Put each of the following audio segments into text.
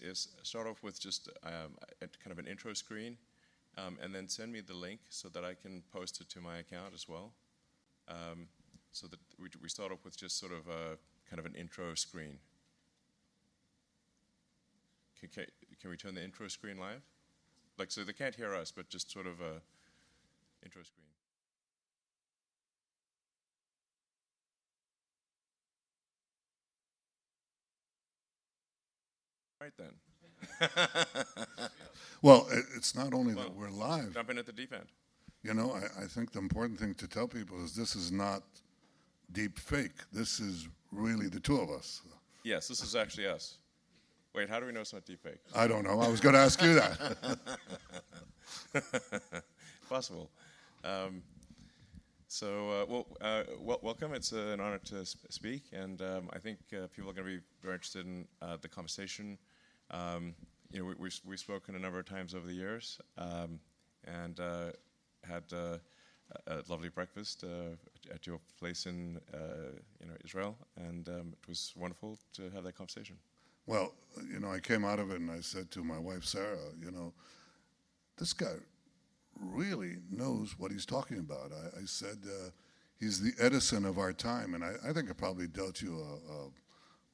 is start off with just kind of an intro screen, and then send me the link so that I can post it to my account as well. So that we start off with just sort of a kind of an intro screen. Can we turn the intro screen live? Like, so they can't hear us, but just sort of a intro screen. Right then. Well, it's not only that we're live. Jumping at the deep end. You know, I think the important thing to tell people is this is not deep fake. This is really the two of us. Yes, this is actually us. Wait, how do we know it's not deep fake? I don't know. I was going to ask you that. Possible. Welcome. It's an honor to speak, and I think people are going to be very interested in the conversation. We've spoken a number of times over the years, and had a lovely breakfast at your place in Israel, and it was wonderful to have that conversation. Well, I came out of it and I said to my wife, Sarah, this guy really knows what he's talking about. I said, he's the Edison of our time, and I think I probably dealt you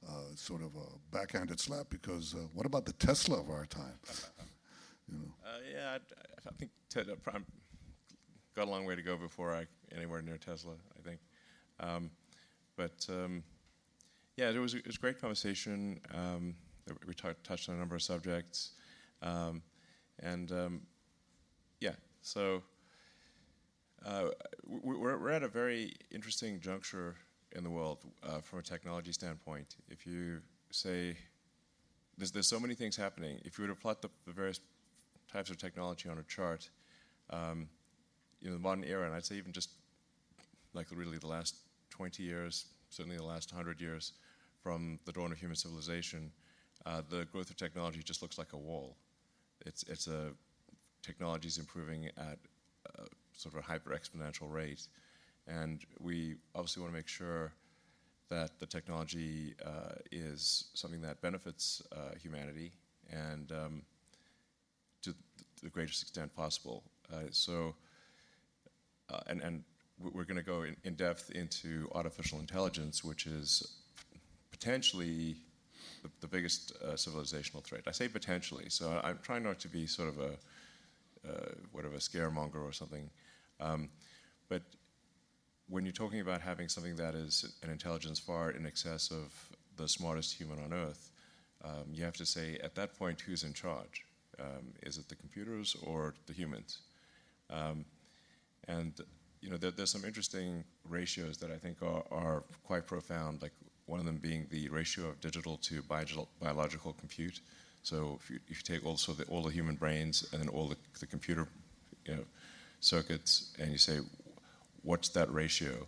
a sort of a backhanded slap because what about the Tesla of our time? Yeah, I think got a long way to go before I anywhere near Tesla, I think. Yeah, it was a great conversation. We touched on a number of subjects, so we're at a very interesting juncture in the world from a technology standpoint. If you say there's so many things happening, if you were to plot the various types of technology on a chart, the modern era, and I'd say even just like really the last 20 years, certainly the last 100 years from the dawn of human civilization, the growth of technology just looks like a wall. Technology is improving at sort of a hyper-exponential rate, and we obviously want to make sure that the technology is something that benefits humanity and to the greatest extent possible. And we're going to go in depth into artificial intelligence, which is potentially the biggest civilizational threat. I say potentially, so I'm trying not to be sort of a scaremonger or something. But when you're talking about having something that is an intelligence far in excess of the smartest human on Earth, you have to say, at that point, who's in charge? Is it the computers or the humans? There's some interesting ratios that I think are quite profound, like one of them being the ratio of digital to biological compute. So if you take also all the human brains and then all the computer circuits, and you say, what's that ratio?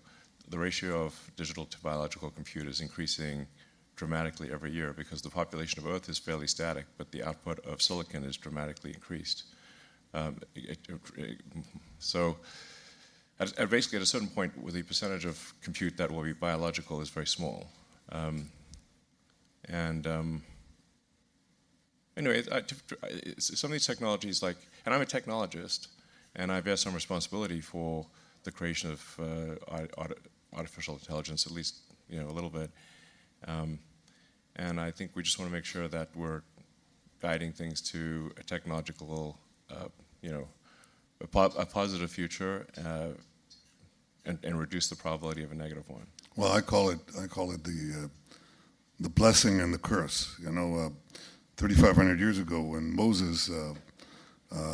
The ratio of digital to biological compute is increasing dramatically every year because the population of Earth is fairly static, but the output of silicon is dramatically increased. Basically, at a certain point, with the percentage of compute that will be biological is very small. Anyway, some of these technologies, and I'm a technologist, and I bear some responsibility for the creation of artificial intelligence, at least a little bit. And I think we just want to make sure that we're guiding things to a technological, a positive future, and reduce the probability of a negative one. Well, I call it the blessing and the curse. 3,500 years ago, when Moses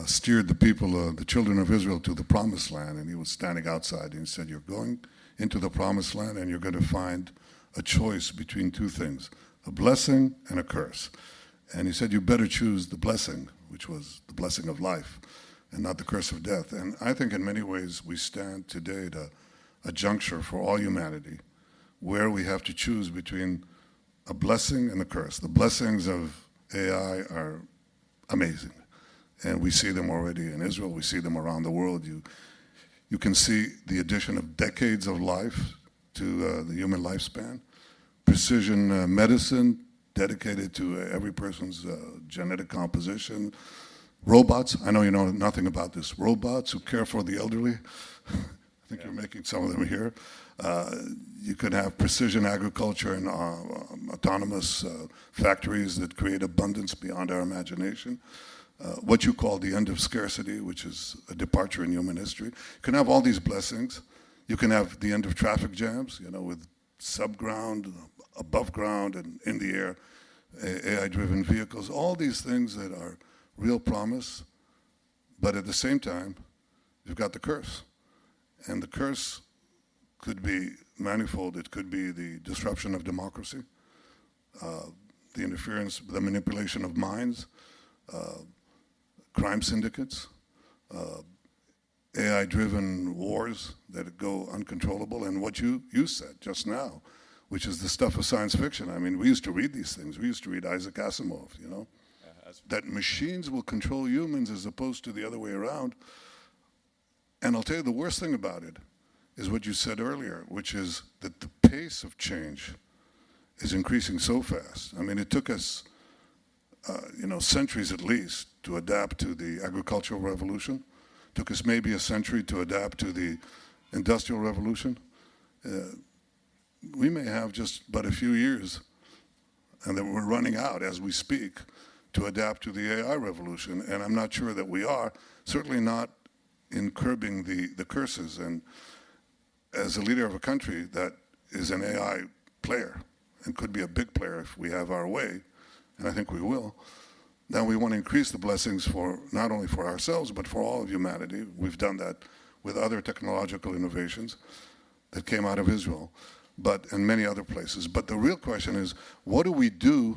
steered the people, the children of Israel, to the promised land, and he was standing outside, and he said, "You're going into the promised land, and you're going to find a choice between two things, a blessing and a curse." And he said, "You better choose the blessing," which was the blessing of life, and not the curse of death. And I think in many ways we stand today at a juncture for all humanity where we have to choose between a blessing and a curse. The blessings of AI are amazing, and we see them already in Israel. We see them around the world. You can see the addition of decades of life to the human lifespan, precision medicine, dedicated to every person's genetic composition. Robots, I know you know nothing about this. Robots who care for the elderly. I think you're making some of them here. You could have precision agriculture and autonomous factories that create abundance beyond our imagination. What you call the end of scarcity, which is a departure in human history. You can have all these blessings. You can have the end of traffic jams, with subground, above ground, and in the air, AI-driven vehicles. All these things that are real promise, but at the same time, you've got the curse. And the curse could be manifold. It could be the disruption of democracy, the interference, the manipulation of minds, crime syndicates, AI-driven wars that go uncontrollable, and what you said just now, which is the stuff of science fiction. I mean, we used to read these things. We used to read Isaac Asimov, that machines will control humans as opposed to the other way around. And I'll tell you the worst thing about it is what you said earlier, which is that the pace of change is increasing so fast. I mean, it took us, centuries at least to adapt to the agricultural revolution. It took us maybe a century to adapt to the industrial revolution. We may have just but a few years, and that we're running out as we speak, to adapt to the AI revolution. And I'm not sure that we are, certainly not in curbing the curses. And as a leader of a country that is an AI player and could be a big player if we have our way, and I think we will, then we want to increase the blessings for not only for ourselves, but for all of humanity. We've done that with other technological innovations that came out of Israel, and many other places. But the real question is, what do we do?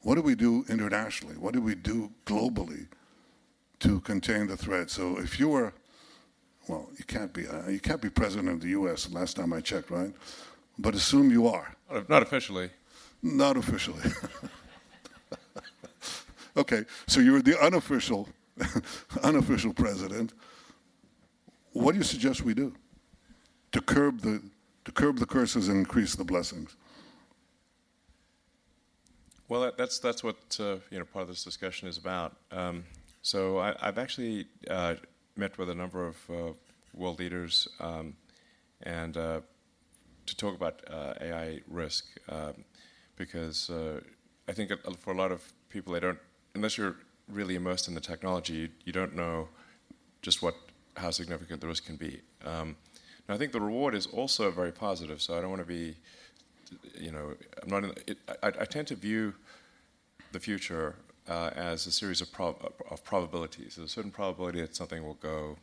What do we do internationally? What do we do globally to contain the threat? So if you were, well, you can't be president of the U.S. Last time I checked, right? But assume you are. Not officially. Not officially. Okay, so you're the unofficial president. What do you suggest we do to curb the curses and increase the blessings? Well, that's what part of this discussion is about. So I've actually met with a number of world leaders and to talk about AI risk, because I think for a lot of people, they don't, unless you're really immersed in the technology, you don't know just how significant the risk can be. And I think the reward is also very positive. So I don't want to be, I'm not in it. I tend to view the future as a series of probabilities. There's a certain probability that something will go,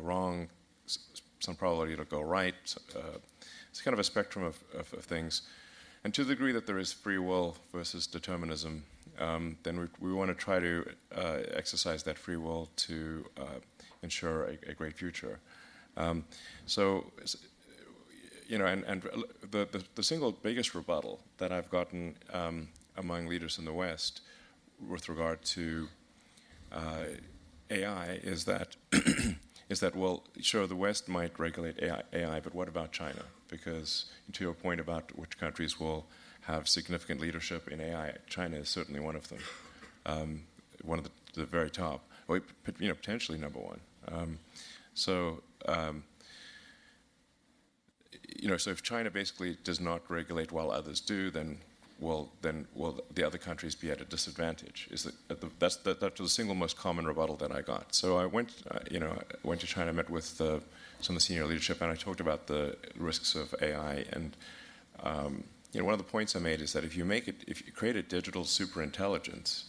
wrong. Some probability it'll go right. It's kind of a spectrum of things. And to the degree that there is free will versus determinism, then we want to try to exercise that free will to ensure a great future. And the single biggest rebuttal that I've gotten among leaders in the West with regard to AI is that well, sure, the West might regulate AI, but what about China? Because to your point about which countries will have significant leadership in AI, China is certainly one of them, one of the very top, or potentially number one. So if China basically does not regulate while others do, then will the other countries be at a disadvantage? That's the single most common rebuttal that I got. So I went to China, met with some of the senior leadership, and I talked about the risks of AI. And one of the points I made is that if you create a digital superintelligence,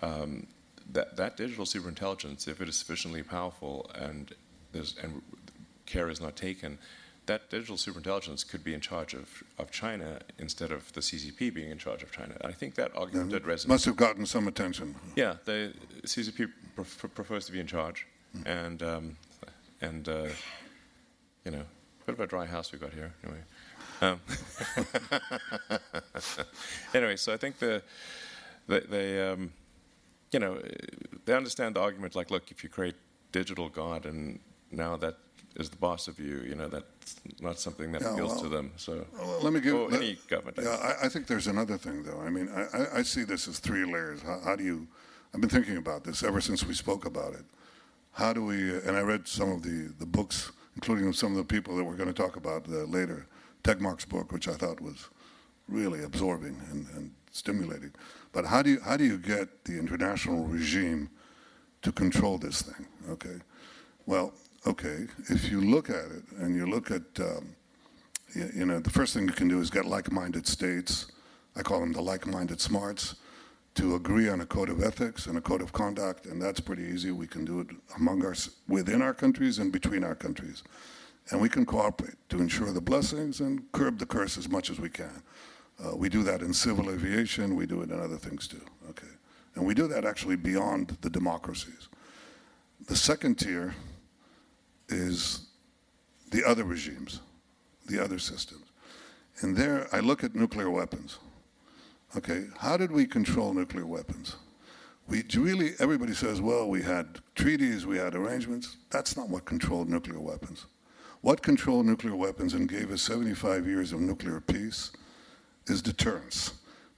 that digital superintelligence, if it is sufficiently powerful and care is not taken, that digital superintelligence could be in charge of China instead of the CCP being in charge of China. I think that argument did resonate. Must have gotten some attention. Yeah, the CCP prefers to be in charge, and bit of a dry house we got here. Anyway, so I think they understand the argument. Like, look, if you create digital God, and now that is the boss of you. That's not something that Yeah, appeals to them. So, well, let me give any government. Yeah, I think there's another thing, though. I mean, I see this as three layers. How do you? I've been thinking about this ever since we spoke about it. How do we? And I read some of the books, including some of the people that we're going to talk about later. Tegmark's book, which I thought was really absorbing and stimulating. But how do you get the international regime to control this thing? Okay. Well, okay. If you look at it and you look at the first thing you can do is get like-minded states, I call them the like-minded smarts, to agree on a code of ethics and a code of conduct, and that's pretty easy. We can do it within our countries and between our countries. And we can cooperate to ensure the blessings and curb the curse as much as we can. We do that in civil aviation, we do it in other things too, okay? And we do that actually beyond the democracies. The second tier is the other regimes, the other systems. And there, I look at nuclear weapons. Okay, how did we control nuclear weapons? Everybody says, well, we had treaties, we had arrangements. That's not what controlled nuclear weapons. What controlled nuclear weapons and gave us 75 years of nuclear peace is deterrence.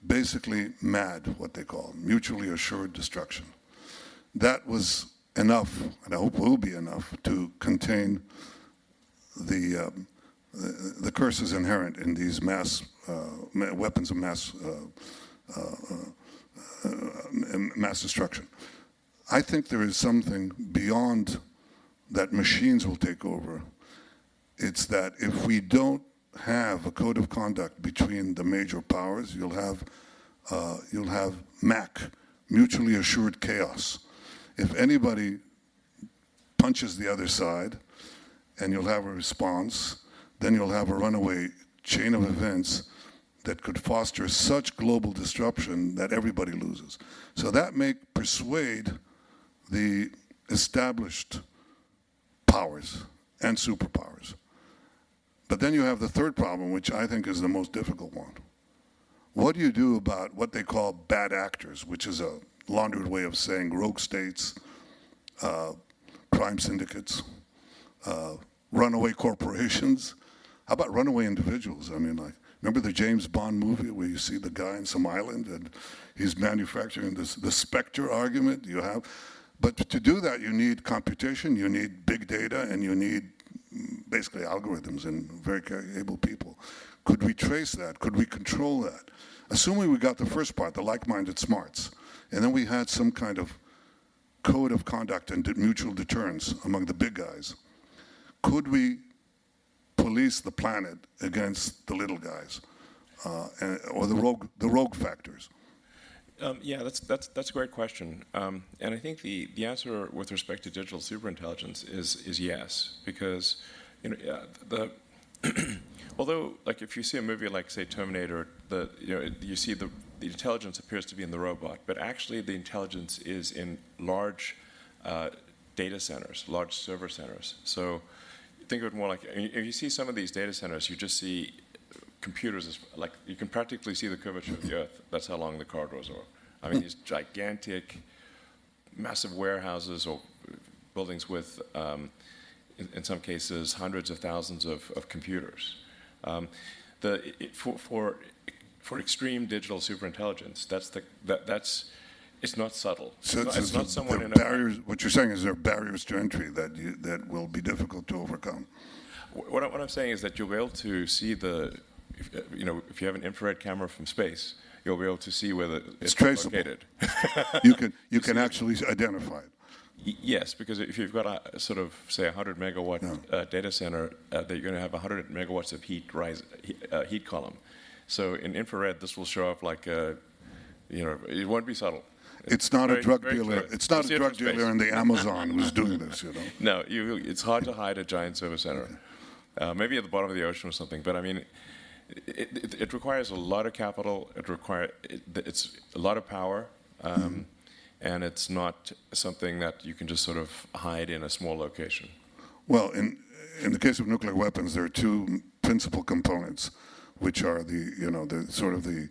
Basically, MAD, what they call mutually assured destruction. That was enough, and I hope will be enough, to contain the curses inherent in these weapons of mass destruction. I think there is something beyond that machines will take over. It's that if we don't have a code of conduct between the major powers, you'll have MAC, mutually assured chaos. If anybody punches the other side, and you'll have a response, then you'll have a runaway chain of events that could foster such global disruption that everybody loses. So that may persuade the established powers and superpowers. But then you have the third problem, which I think is the most difficult one. What do you do about what they call bad actors, which is a laundered way of saying rogue states, crime syndicates, runaway corporations? How about runaway individuals? I mean, like, remember the James Bond movie where you see the guy in some island and he's manufacturing the Spectre argument you have? But to do that, you need computation, you need big data, and you need basically algorithms and very able people. Could we trace that? Could we control that? Assuming we got the first part, the like-minded smarts, and then we had some kind of code of conduct and mutual deterrence among the big guys, could we police the planet against the little guys or the rogue factors? Yeah, that's a great question, and I think the answer with respect to digital superintelligence is yes, because although, like, if you see a movie like, say, Terminator, you see the intelligence appears to be in the robot, but actually the intelligence is in large data centers, large server centers. So think of it more like, if you see some of these data centers, you just see computers, like, you can practically see the curvature of the Earth. That's how long the corridors are. I mean, these gigantic, massive warehouses or buildings with, in some cases, hundreds of thousands of computers. For extreme digital superintelligence, it's not subtle. So it's not someone in barriers. What you're saying is there are barriers to entry that will be difficult to overcome. What I'm saying is that you'll be able to see if you have an infrared camera from space, you'll be able to see where it's traceable. Located. you can actually identify it. Yes, because if you've got a sort of, say, 100 megawatt data center, that you're going to have 100 megawatts of heat column. So in infrared, this will show up like it won't be subtle. It's not a drug dealer. It's not a drug dealer in the Amazon who's doing this, No, it's hard to hide a giant service center. Maybe at the bottom of the ocean or something. But I mean, it requires a lot of capital. It's a lot of power, and it's not something that you can just sort of hide in a small location. Well, in the case of nuclear weapons, there are two principal components, which are the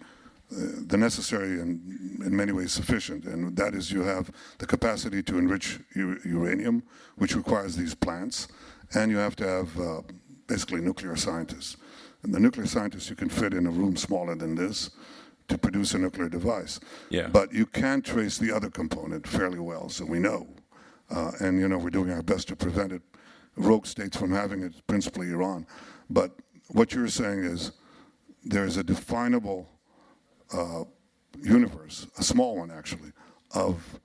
necessary and in many ways sufficient, and that is you have the capacity to enrich uranium, which requires these plants, and you have to have basically nuclear scientists. And the nuclear scientists you can fit in a room smaller than this to produce a nuclear device. Yeah. But you can trace the other component fairly well, so we know. And we're doing our best to prevent it, rogue states from having it, principally Iran. But what you're saying is there's a definable universe, a small one actually, of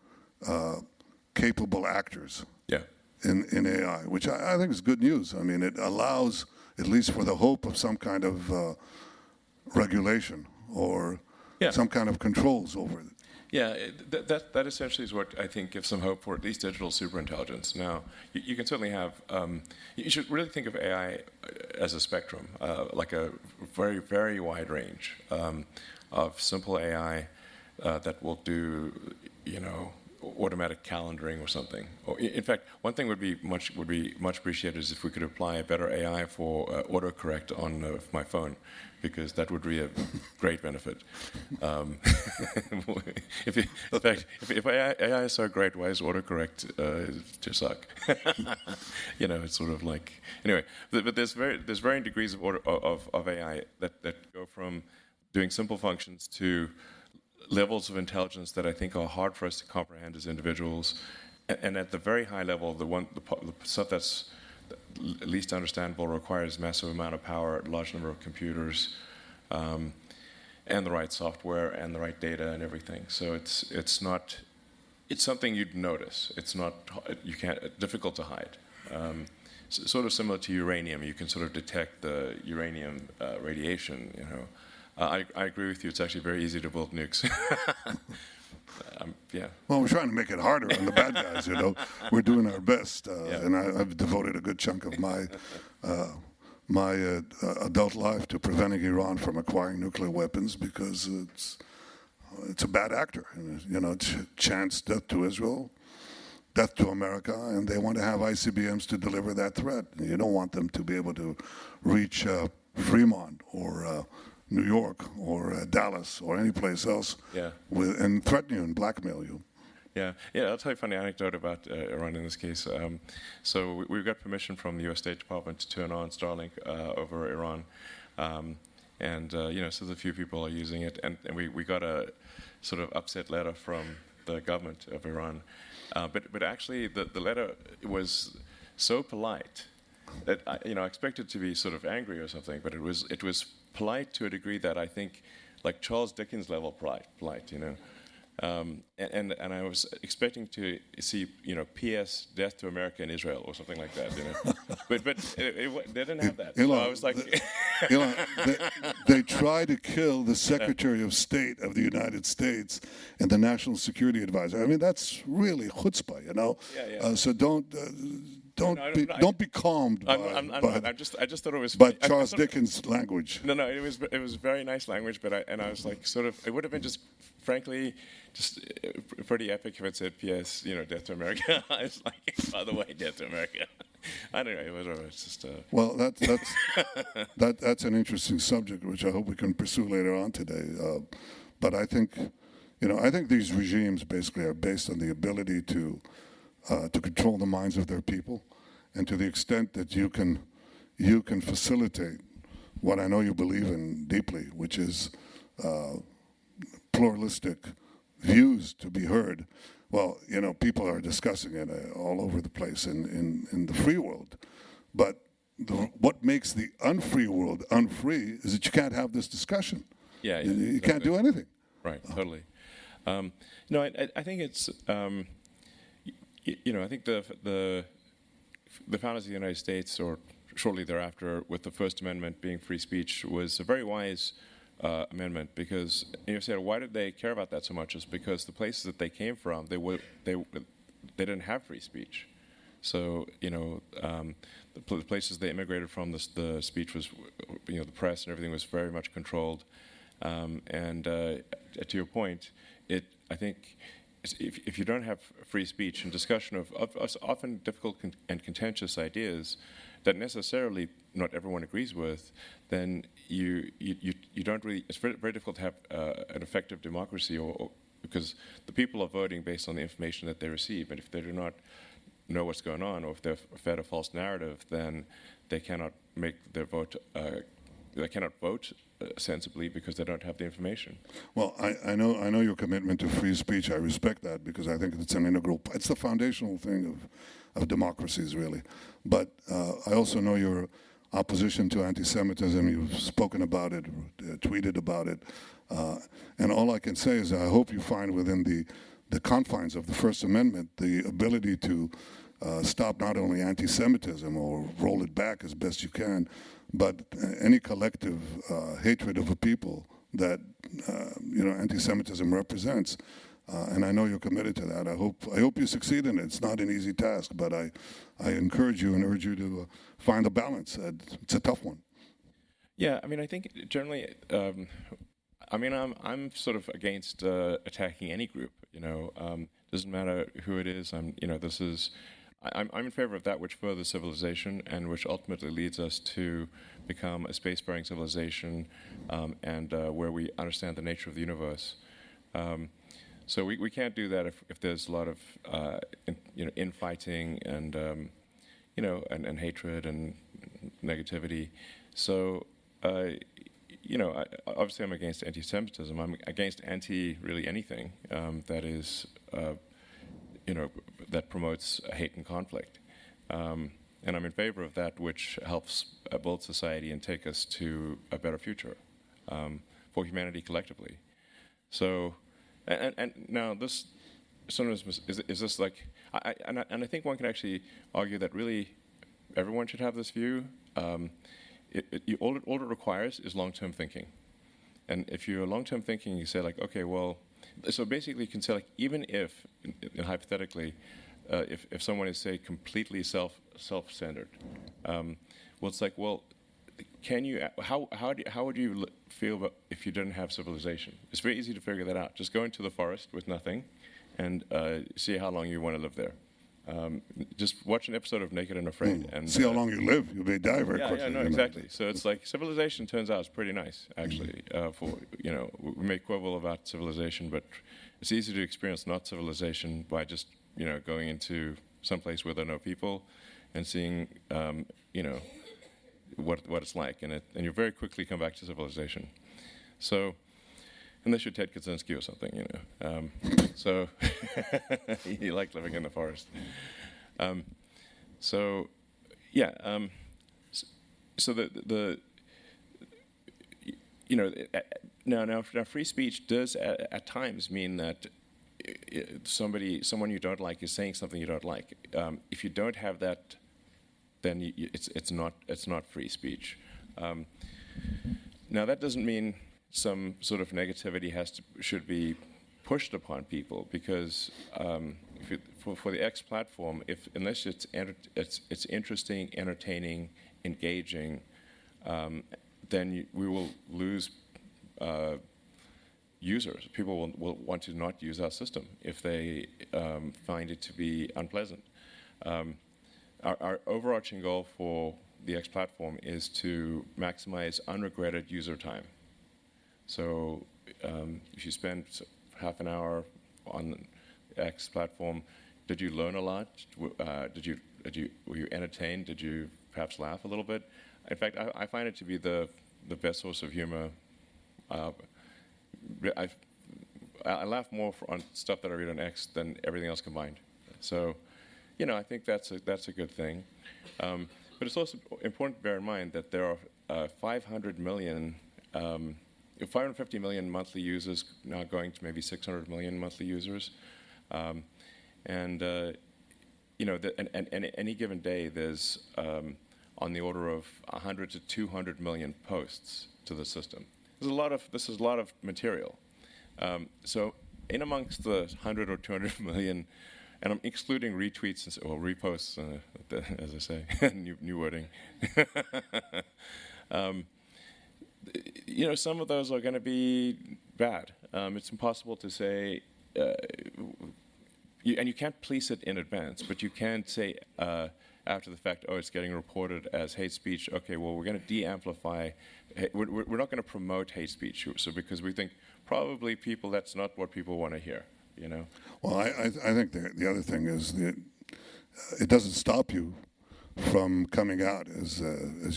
capable actors Yeah. in AI, which I think is good news. I mean, it allows, at least for the hope of some kind of regulation or some kind of controls over it. Yeah, that essentially is what I think gives some hope for at least digital superintelligence. Now, you can certainly have, you should really think of AI as a spectrum, like a very, very wide range of simple AI that will do, automatic calendaring or something. Or in fact, one thing would be much appreciated is if we could apply a better AI for autocorrect on my phone, because that would be a great benefit. If AI is so great, why is autocorrect to suck? It's sort of like anyway. But there's varying degrees of AI that go from doing simple functions to levels of intelligence that I think are hard for us to comprehend as individuals, and at the very high level, the stuff that's least understandable requires massive amount of power, large number of computers, and the right software and the right data and everything. So it's something you'd notice. It's not difficult to hide. Sort of similar to uranium, you can sort of detect the uranium radiation. I agree with you. It's actually very easy to build nukes. Yeah. Well, we're trying to make it harder on the bad guys. We're doing our best, and I've devoted a good chunk of my adult life to preventing Iran from acquiring nuclear weapons because it's a bad actor. It's chance death to Israel, death to America, and they want to have ICBMs to deliver that threat. You don't want them to be able to reach Fremont or New York or Dallas or any place else and threaten you and blackmail you. Yeah. I'll tell you a funny anecdote about Iran in this case. So we got permission from the U.S. State Department to turn on Starlink over Iran, and so there's a few people are using it, and we got a sort of upset letter from the government of Iran, but actually the letter was so polite that I expected to be sort of angry or something, but it was polite to a degree that I think, like Charles Dickens level polite, and I was expecting to see, P.S. Death to America and Israel or something like that, but they didn't have that. Elon, so I was like, Elon, they try to kill the Secretary of State of the United States and the National Security Advisor. I mean, that's really chutzpah, So don't be calmed by I just thought it was Charles Dickens language. No, it was very nice language, but I was like, sort of, it would have been just, frankly, just pretty epic if it said, P.S., death to America. I was like, by the way, death to America. I don't know. It's just. Well, that's an interesting subject, which I hope we can pursue later on today. But I think, these regimes basically are based on the ability to control the minds of their people, and to the extent that you can facilitate what I know you believe in deeply, which is pluralistic views to be heard. Well, people are discussing it all over the place in the free world, but what makes the unfree world unfree is that you can't have this discussion. Yeah, you can't do anything. Right, totally. I think it's. I think the founders of the United States, or shortly thereafter, with the First Amendment being free speech, was a very wise amendment, because you said, why did they care about that so much? Is because the places that they came from, they didn't have free speech. So the places they immigrated from, the speech was, the press and everything was very much controlled. And to your point, I think. If you don't have free speech and discussion of often difficult and contentious ideas that necessarily not everyone agrees with, then you don't really. It's very, very difficult to have an effective democracy, or because the people are voting based on the information that they receive, and if they do not know what's going on, or if they're fed a false narrative, then they cannot make their vote. They cannot vote sensibly because they don't have the information. Well, I know your commitment to free speech. I respect that because I think it's an integral. It's the foundational thing of democracies, really. But I also know your opposition to anti-Semitism. You've spoken about it, tweeted about it, and all I can say is I hope you find within the confines of the First Amendment the ability to stop not only anti-Semitism or roll it back as best you can, but any collective hatred of a people that anti-Semitism represents. And I know you're committed to that. I hope you succeed in it. It's not an easy task, but I encourage you and urge you to find a balance. It's a tough one. Yeah, I mean, I think generally, I'm sort of against attacking any group. Doesn't matter who it is. I'm in favor of that which furthers civilization and which ultimately leads us to become a spacefaring civilization, and where we understand the nature of the universe. So we can't do that if there's a lot of infighting and and hatred and negativity. So obviously I'm against anti-Semitism. I'm against really anything that is that promotes hate and conflict. And I'm in favor of that which helps build society and take us to a better future for humanity collectively. So, and now this sometimes is this like, and I think one can actually argue that really everyone should have this view. All it requires is long-term thinking. And if you're long-term thinking, you say like, okay, well, so basically you can say like, even if, hypothetically, if someone is, say, completely self-centered, well, it's like, well, how would you feel about if you didn't have civilization? It's very easy to figure that out. Just go into the forest with nothing and see how long you want to live there. Just watch an episode of Naked and Afraid. And see how long you live. You may die very quickly. Yeah, no, exactly. So it's like civilization turns out is pretty nice, actually. We may quibble about civilization, but it's easy to experience not civilization by just going into some place where there are no people and seeing what it's like, and you very quickly come back to civilization. So. Unless you're Ted Kaczynski or something, So you like living in the forest. So now free speech does at times mean that someone you don't like is saying something you don't like. If you don't have that, then it's not free speech. Now that doesn't mean some sort of negativity should be pushed upon people, because for the X platform, unless it's interesting, entertaining, engaging, then we will lose users. People will want to not use our system if they find it to be unpleasant. Our overarching goal for the X platform is to maximize unregretted user time. So if you spend half an hour on the X platform, did you learn a lot? Were you entertained? Did you perhaps laugh a little bit? In fact, I find it to be the best source of humor. I laugh more on stuff that I read on X than everything else combined. So, I think that's a good thing. But it's also important to bear in mind that there are 550 million monthly users, now going to maybe 600 million monthly users, and any given day there's on the order of 100 to 200 million posts to the system. This is a lot of material. So in amongst the 100 or 200 million, and I'm excluding retweets or reposts, as I say, new wording. Some of those are going to be bad. It's impossible to say, and you can't police it in advance, but you can say after the fact, oh, it's getting reported as hate speech. Okay, well, we're going to de-amplify. We're not going to promote hate speech, so because we think probably that's not what people want to hear. Well, I think the other thing is that it doesn't stop you from coming out as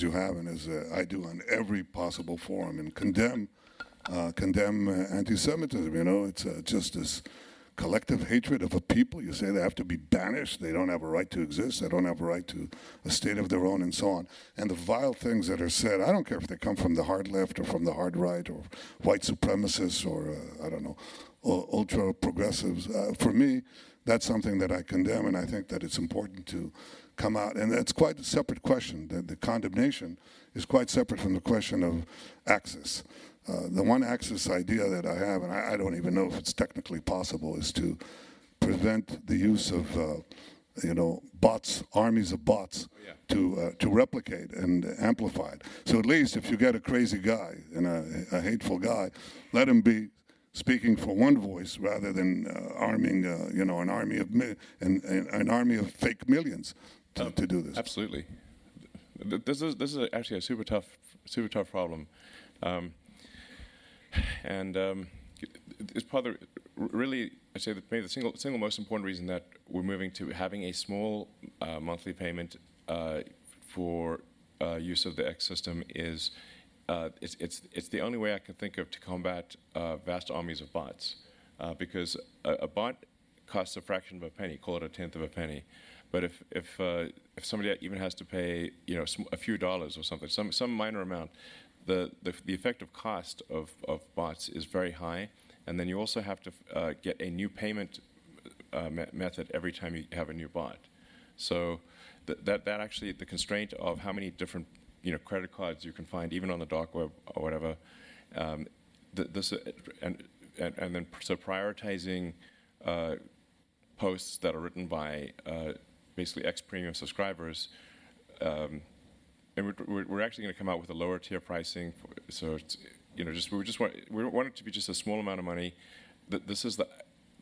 you have and as I do on every possible forum and condemn anti-Semitism. You know, it's just this collective hatred of a people. You say they have to be banished. They don't have a right to exist. They don't have a right to a state of their own, and so on. And the vile things that are said, I don't care if they come from the hard left or from the hard right or white supremacists or, I don't know, ultra progressives. For me, that's something that I condemn, and I think that it's important to come out. And that's quite a separate question. The condemnation is quite separate from the question of access. The one access idea that I have, and I don't even know if it's technically possible, is to prevent the use of, bots, armies of bots, to replicate and amplify it. So at least if you get a crazy guy and a hateful guy, let him be speaking for one voice rather than arming, an army of an army of fake millions to do this. Absolutely. This is actually a super tough problem. And it's part of really, I'd say that maybe the single most important reason that we're moving to having a small monthly payment for use of the X system is it's the only way I can think of to combat vast armies of bots, because a bot costs a fraction of a penny, call it a tenth of a penny. But if somebody even has to pay a few dollars or something, some minor amount, the effective cost of bots is very high, and then you also have to get a new payment method every time you have a new bot. So that actually, the constraint of how many different credit cards you can find, even on the dark web or whatever, and then prioritizing posts that are written by basically ex-premium subscribers. And we're actually going to come out with a lower tier pricing. So it's, we want it to be just a small amount of money. This is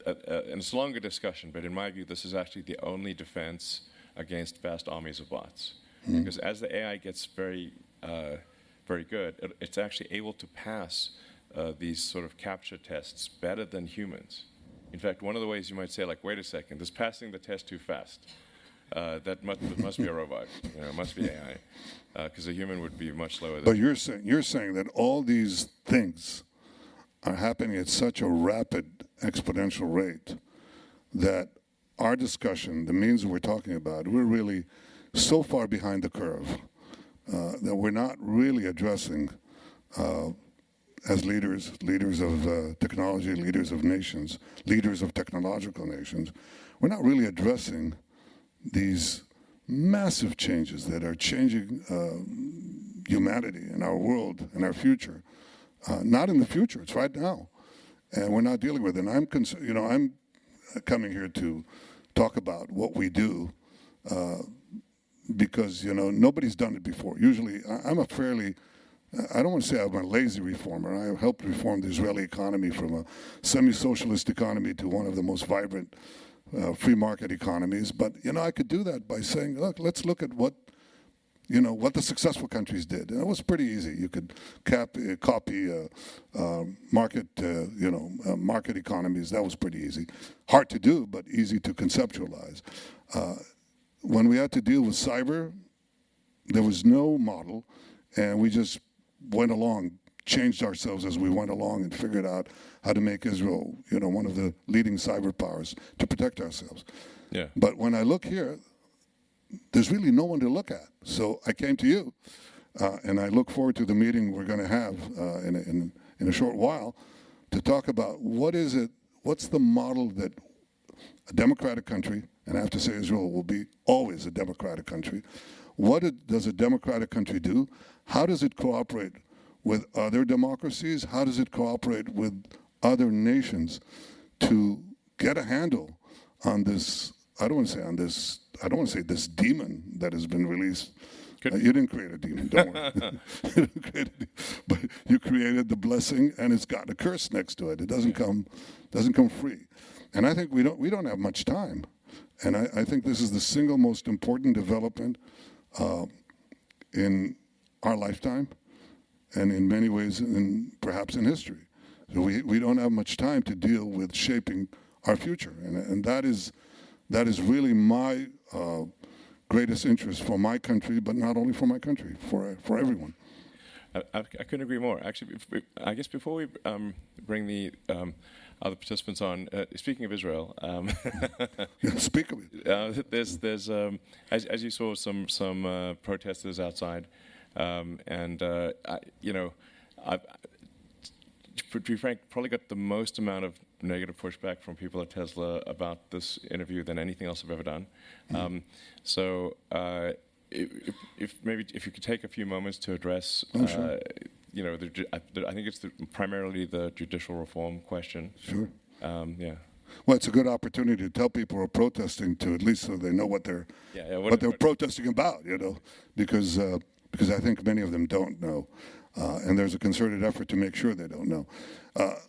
and it's a longer discussion, but in my view, this is actually the only defense against vast armies of bots. Mm-hmm. Because as the AI gets very good, it's actually able to pass these sort of capture tests better than humans. In fact, one of the ways you might say, like, wait a second, this passing the test too fast. That must be a robot. It must be AI, because a human would be much slower. But you're saying that all these things are happening at such a rapid exponential rate that our discussion, the means we're talking about, we're really so far behind the curve that we're not really addressing as leaders of technology, leaders of nations, leaders of technological nations. We're not really addressing these massive changes that are changing humanity and our world and our future. Not in the future, it's right now. And we're not dealing with it. And I'm I'm coming here to talk about what we do because, nobody's done it before. Usually, I'm a fairly, I don't want to say I'm a lazy reformer. I helped reform the Israeli economy from a semi-socialist economy to one of the most vibrant free market economies, but I could do that by saying, look, let's look at what the successful countries did, and it was pretty easy. You could copy market economies. That was pretty easy, hard to do, but easy to conceptualize. When we had to deal with cyber, there was no model, and we just went along, changed ourselves as we went along, and figured out how to make Israel, one of the leading cyber powers to protect ourselves. Yeah. But when I look here, there's really no one to look at. So I came to you, and I look forward to the meeting we're going to have in a short while to talk about what's the model that a democratic country, and I have to say Israel will be always a democratic country, does a democratic country do? How does it cooperate with other democracies? How does it cooperate with other nations to get a handle on this? I don't want to say this demon that has been released. You didn't create a demon, don't worry. But you created the blessing, and it's got a curse next to it. It doesn't come free. And I think we don't have much time. And I think this is the single most important development in our lifetime, and in many ways, perhaps in history. So we don't have much time to deal with shaping our future, and that is that is really my greatest interest for my country, but not only for my country, for everyone. I couldn't agree more. Actually, I guess before we bring the other participants on, speaking of Israel, Yeah, speak of it. there's as you saw some protesters outside, and to be frank, probably got the most amount of negative pushback from people at Tesla about this interview than anything else I've ever done. So if you could take a few moments to address, Sure. I think it's primarily the judicial reform question. Sure. Yeah. Well, it's a good opportunity to tell people who are protesting to at least so they know what they're protesting about, because I think many of them don't know, and there's a concerted effort to make sure they don't know.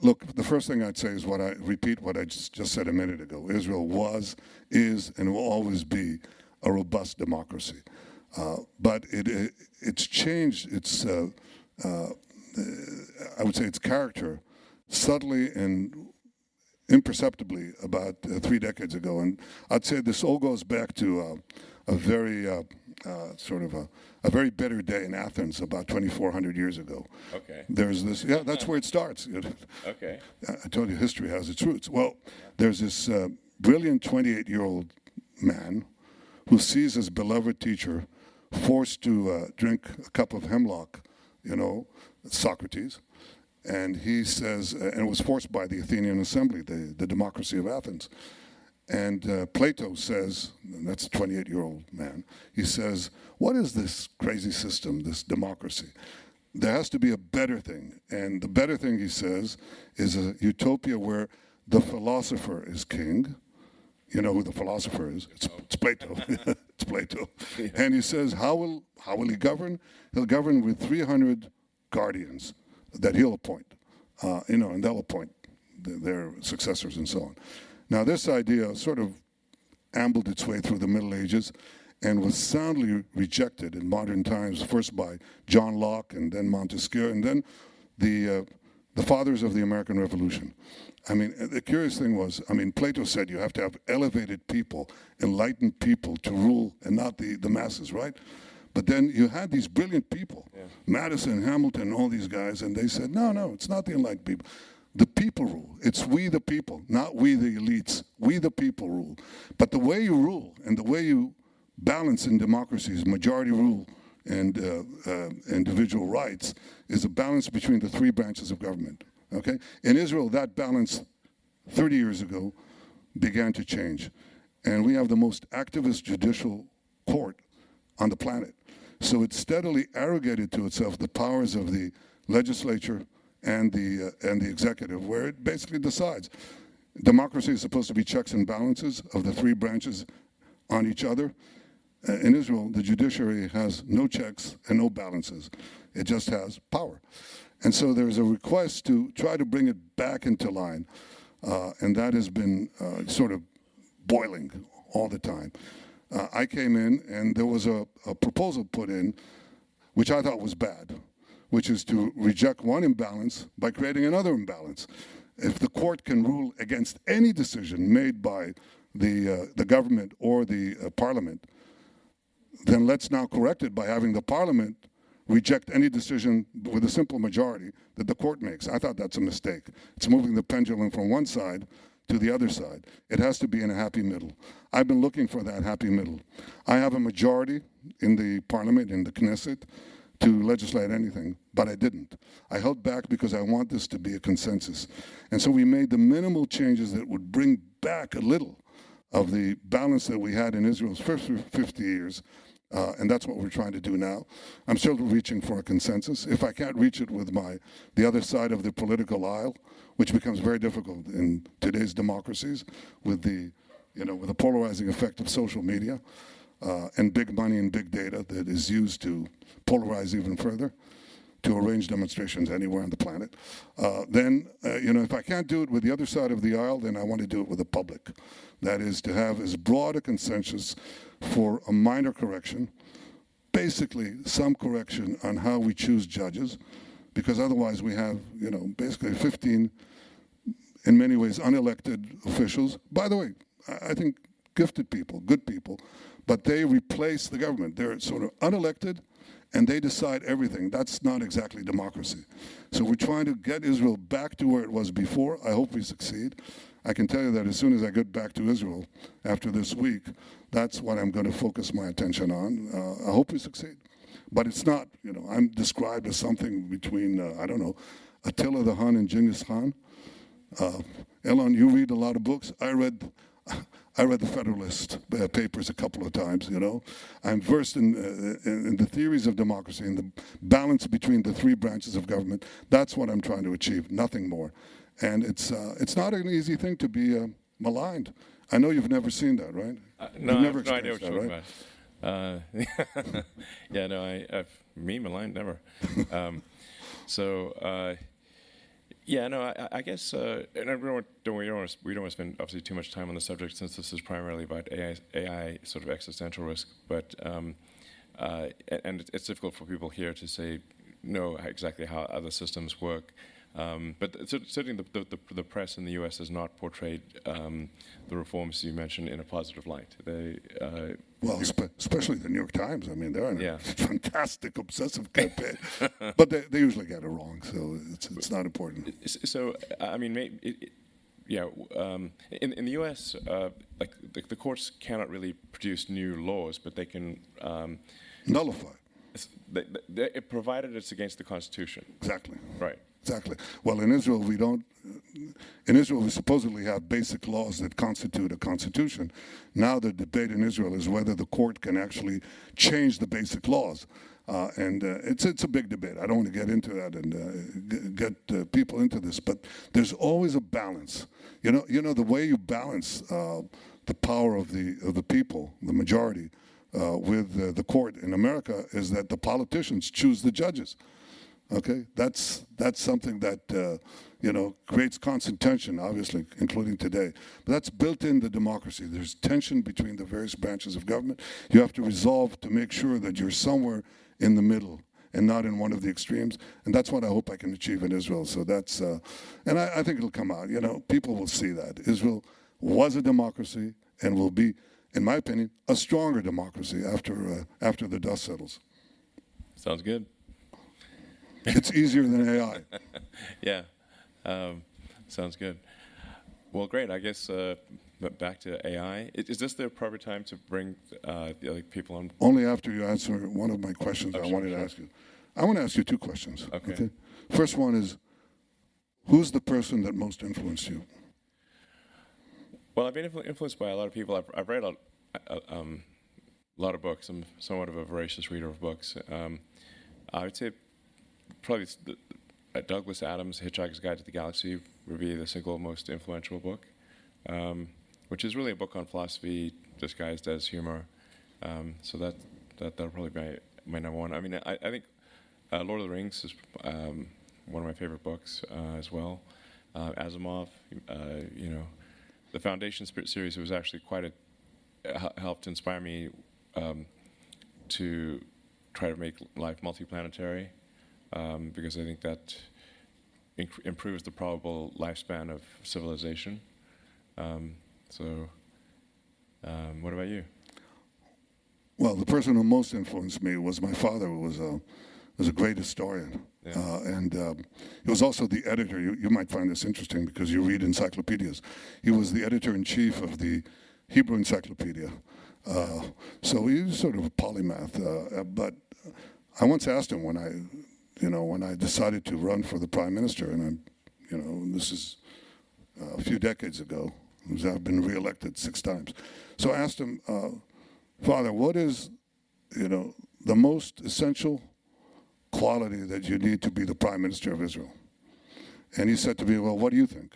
Look, the first thing I'd say is repeat what I just said a minute ago. Israel was, is, and will always be a robust democracy, but it's changed its, I would say, its character subtly and imperceptibly about 3 decades ago. And I'd say this all goes back to a very a very bitter day in Athens about 2,400 years ago. Okay. There's this, that's where it starts. Okay. I told you history has its roots. Well, there's this brilliant 28-year-old man who sees his beloved teacher forced to drink a cup of hemlock, Socrates. And he says, and it was forced by the Athenian Assembly, the democracy of Athens. And Plato says, and that's a 28-year-old man, he says, what is this crazy system, this democracy? There has to be a better thing. And the better thing, he says, is a utopia where the philosopher is king. You know who the philosopher is? It's Plato. It's Plato. Yeah. And he says, how will he govern? He'll govern with 300 guardians that he'll appoint, and they'll appoint their successors and so on. Now, this idea sort of ambled its way through the Middle Ages and was soundly rejected in modern times, first by John Locke and then Montesquieu, and then the fathers of the American Revolution. I mean, the curious thing was, Plato said you have to have elevated people, enlightened people to rule and not the masses, right? But then you had these brilliant people, Madison, Hamilton, all these guys, and they said, no, it's not the enlightened people. The people rule. It's we the people, not we the elites. We the people rule. But the way you rule and the way you balance in democracies, majority rule and individual rights, is a balance between the 3 branches of government. Okay? In Israel, that balance 30 years ago began to change. And we have the most activist judicial court on the planet. So it steadily arrogated to itself the powers of the legislature and the executive, where it basically decides. Democracy is supposed to be checks and balances of the 3 branches on each other. In Israel, the judiciary has no checks and no balances. It just has power. And so there's a request to try to bring it back into line, and that has been sort of boiling all the time. I came in, and there was a proposal put in, which I thought was bad, which is to reject one imbalance by creating another imbalance. If the court can rule against any decision made by the government or the parliament, then let's now correct it by having the parliament reject any decision with a simple majority that the court makes. I thought that's a mistake. It's moving the pendulum from one side to the other side. It has to be in a happy middle. I've been looking for that happy middle. I have a majority in the parliament, in the Knesset, to legislate anything, but I didn't. I held back because I want this to be a consensus. And so we made the minimal changes that would bring back a little of the balance that we had in Israel's first 50 years, and that's what we're trying to do now. I'm still reaching for a consensus. If I can't reach it with the other side of the political aisle, which becomes very difficult in today's democracies with the polarizing effect of social media, and big money and big data that is used to polarize even further, to arrange demonstrations anywhere on the planet. Then, if I can't do it with the other side of the aisle, then I want to do it with the public. That is to have as broad a consensus for a minor correction, basically some correction on how we choose judges, because otherwise we have, basically 15, in many ways, unelected officials. By the way, I think gifted people, good people, but they replace the government. They're sort of unelected, and they decide everything. That's not exactly democracy. So we're trying to get Israel back to where it was before. I hope we succeed. I can tell you that as soon as I get back to Israel after this week, that's what I'm going to focus my attention on. I hope we succeed. But it's not, I'm described as something between, I don't know, Attila the Hun and Genghis Khan. Elon, you read a lot of books. I read the Federalist papers a couple of times, I'm versed in the theories of democracy and the balance between the three branches of government. That's what I'm trying to achieve, nothing more. And it's not an easy thing to be maligned. I know you've never seen that, right? No, you've never I have no idea experienced what you're talking about. Yeah, no, me maligned, never. Yeah, no, I guess, and we don't want to spend obviously too much time on the subject since this is primarily about AI sort of existential risk. But and it's difficult for people here to know exactly how other systems work. But certainly the press in the U.S. has not portrayed the reforms you mentioned in a positive light. Well, especially the New York Times. I mean, they're in a fantastic obsessive campaign, but they usually get it wrong, so it's not important. So, I mean, in the U.S., like the courts cannot really produce new laws, but they can Nullify. Provided it's against the Constitution. Exactly. Right. Exactly. Well, in Israel, we don't. In Israel, we supposedly have basic laws that constitute a constitution. Now the debate in Israel is whether the court can actually change the basic laws. And it's a big debate. I don't want to get into that and get people into this, but there's always a balance. You know the way you balance the power of the people, the majority, with the court in America is that the politicians choose the judges. Okay, that's something that creates constant tension, obviously, including today. But that's built in the democracy. There's tension between the various branches of government. You have to resolve to make sure that you're somewhere in the middle and not in one of the extremes. And that's what I hope I can achieve in Israel. So that's, and I think it'll come out. People will see that Israel was a democracy and will be, in my opinion, a stronger democracy after the dust settles. Sounds good. It's easier than AI. Yeah, sounds good. Well, great. I guess back to AI. Is this the proper time to bring the other people on? Only after you answer one of my questions I wanted to ask you. I want to ask you two questions. Okay. First one is, who's the person that most influenced you? Well, I've been influenced by a lot of people. I've read a lot of books. I'm somewhat of a voracious reader of books. I would say probably Douglas Adams' Hitchhiker's Guide to the Galaxy would be the single most influential book, which is really a book on philosophy disguised as humor. So that'll probably be my number one. I mean, I think Lord of the Rings is one of my favorite books as well. Asimov, the Foundation series was actually helped inspire me to try to make life multiplanetary. Because I think that improves the probable lifespan of civilization. What about you? Well, the person who most influenced me was my father, who was a great historian. Yeah. And he was also the editor. You might find this interesting because you read encyclopedias. He was the editor-in-chief of the Hebrew Encyclopedia. So he was sort of a polymath. But I once asked him when I decided to run for the prime minister, and this is a few decades ago, because I've been reelected 6 times. So I asked him, Father, what is, the most essential quality that you need to be the prime minister of Israel? And he said to me, well, what do you think?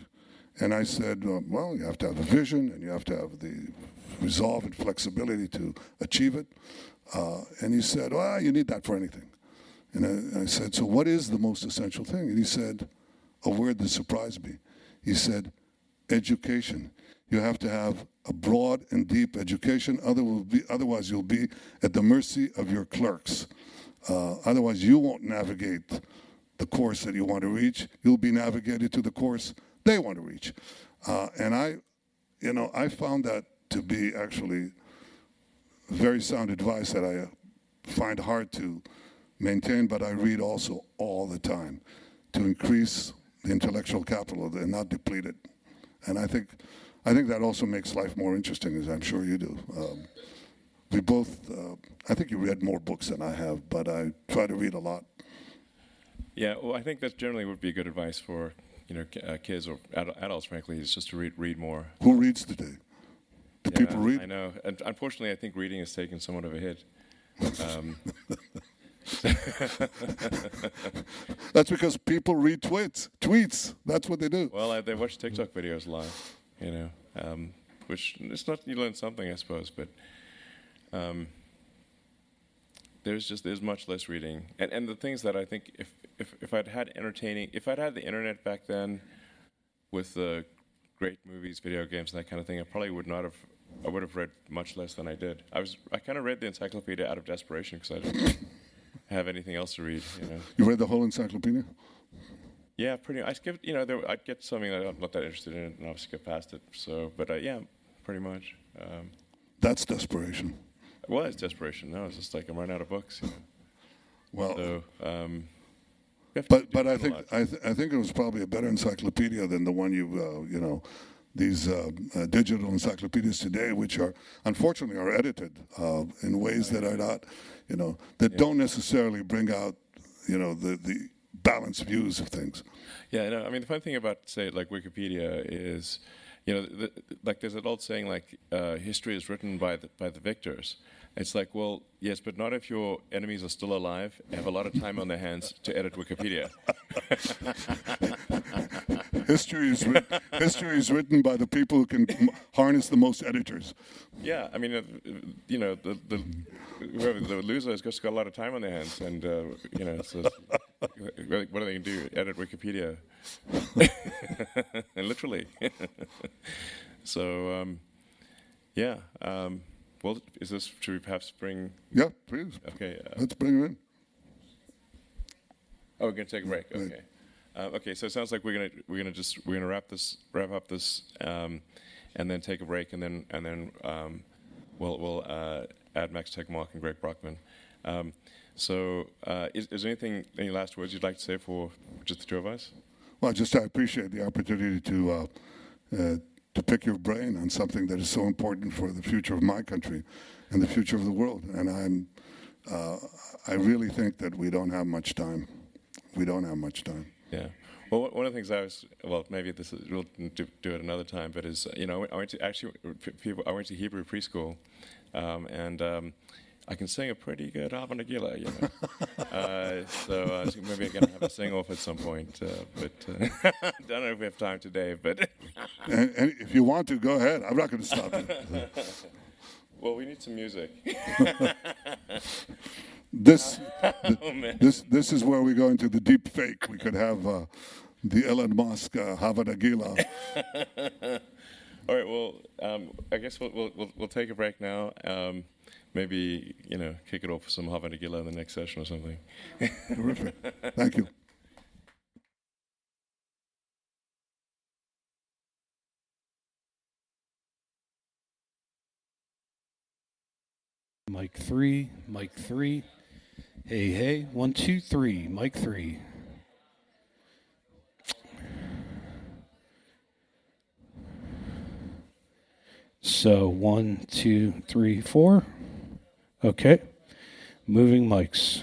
And I said, well, you have to have a vision, and you have to have the resolve and flexibility to achieve it. And he said, well, you need that for anything. And I said, so what is the most essential thing? And he said, a word that surprised me. He said, education. You have to have a broad and deep education. Otherwise, you'll be at the mercy of your clerks. Otherwise, you won't navigate the course that you want to reach. You'll be navigated to the course they want to reach. And I found that to be actually very sound advice that I find hard to maintain, but I read also all the time to increase the intellectual capital and not deplete it. And I think that also makes life more interesting, as I'm sure you do. We both, I think you read more books than I have, but I try to read a lot. Yeah, well, I think that generally would be good advice for kids or adults, frankly, is just to read more. Who reads today? Do people read? I know. And unfortunately, I think reading has taken somewhat of a hit. That's because people read tweets. That's what they do. Well, they watch TikTok videos live, which it's not, you learn something, I suppose, but there's much less reading. And the things that I think if I'd had the internet back then with the great movies, video games, and that kind of thing, I would have read much less than I did. I kind of read the encyclopedia out of desperation because I didn't have anything else to read. You read the whole encyclopedia? Yeah, pretty. I'd get something that I'm not that interested in, and I'll skip past it. So, but yeah, pretty much. That's desperation. Well, it's desperation. No, it's just like I'm running out of books. Well, so, but I think it was probably a better encyclopedia than the one these digital encyclopedias today, which are unfortunately are edited in ways that are not, that don't necessarily bring out, the balanced views of things. Yeah, I mean, the fun thing about, say, like Wikipedia is, like there's an old saying, like history is written by the victors. It's like, well, yes, but not if your enemies are still alive and have a lot of time on their hands to edit Wikipedia. History is written by the people who can harness the most editors. Yeah, I mean, the loser has just got a lot of time on their hands, and so what are they going to do? Edit Wikipedia, and literally. So, yeah. Well, should we perhaps bring? Yeah, please. Okay. Let's bring her in. Oh, we're going to take a break. Okay. Okay. So it sounds like we're gonna wrap up this, and then take a break, and then we'll add Max Tegmark and Greg Brockman. Is there any last words you'd like to say for just the two of us? Well, I appreciate the opportunity to pick your brain on something that is so important for the future of my country and the future of the world. And I really think that we don't have much time. We don't have much time. Yeah. Well, one of the things maybe we'll do it another time, but I went to Hebrew preschool, and I can sing a pretty good Hava Nagila, so maybe I'm going to have a sing-off at some point, but I don't know if we have time today, but... and if you want to, go ahead. I'm not going to stop you. Well, we need some music. This is where we go into the deep fake. We could have the Elon Musk Hava Nagila. All right. Well, I guess we'll take a break now. Maybe kick it off with some Hava Nagila in the next session or something. Terrific. Thank you. Mic 3, mic 3. Hey, hey, 1, 2, 3, mic 3. So 1, 2, 3, 4. Okay. Moving mics.